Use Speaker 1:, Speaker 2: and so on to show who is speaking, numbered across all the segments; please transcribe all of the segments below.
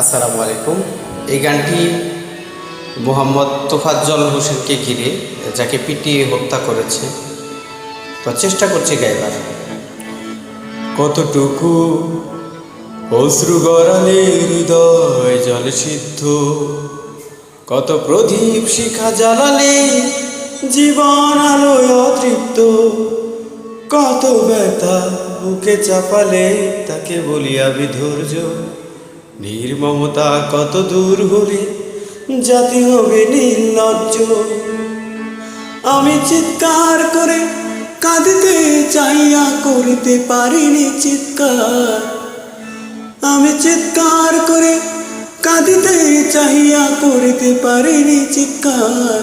Speaker 1: আসসালামু আলাইকুম। এই গানটি মোহাম্মদ তোফাজ্জল হোসেনকে ঘিরে, যাকে পিটিয়ে হত্যা করেছে, তো চেষ্টা করছি গাইবার। কতটুকু অশ্রু গড়ালে হৃদয় জল সিদ্ধ, কত প্রদীপ শিখা জ্বালালে জীবন আলোয় অতৃপ্ত, কত ব্যথা বুকে চাপালে তাকে বলি আমি ধৈর্য। নির্মমতা কত দূর হলে জাতি হবে নির্লজ্জ। আমি চিৎকার করে কাঁদিতে চাইয়া করিতে পারিনি চিৎকার, আমি চিৎকার করে কাঁদিতে চাইয়া করিতে পারিনি চিৎকার।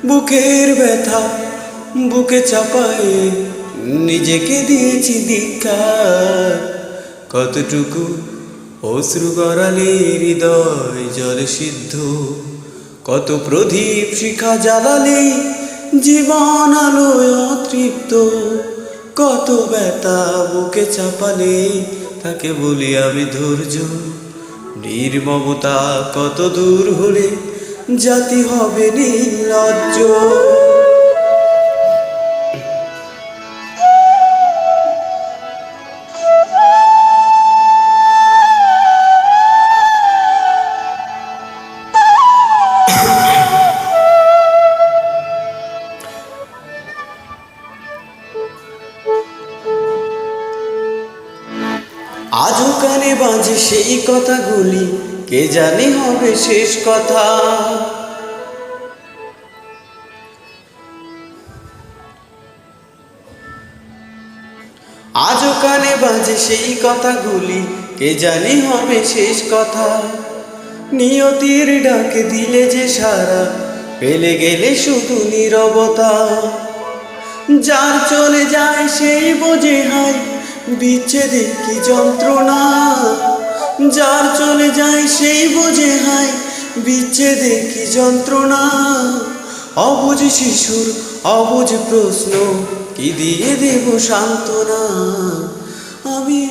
Speaker 1: বুকের ব্যথা বুকে চাপায়ে নিজেকে দিয়েছি ধিক্কার। কতটুকু অশ্রু গড়ালে হৃদয় জলে সিদ্ধ, কত প্রদীপ শিখা জ্বালালে জীবন আলোয় অতৃপ্ত, কত ব্যথা বুকে চাপালে তাকে বলি আমি ধৈর্য। নির্মমতা কত দূর হলে জাতি হবে নির্লজ্জ। আজও কানে বাজে সেই কথাগুলি, কে জানে হবে শেষ কথা। আজও কানে বাজে সেই কথাগুলি, কে জানে হবে শেষ কথা। নিয়তির ডাকে দিলে যে সারা, পেলে গেলে শুধু নীরবতা। যার চলে যায় সেই বোঝে হায় বিচ্ছেদে কি যন্ত্রণা। যার চলে যায় সেই বোঝে হায় বিচ্ছেদে কি যন্ত্রণা। অবুঝ শিশুর অবুঝ প্রশ্ন, কি দিয়ে দেব সান্ত্বনা। আমি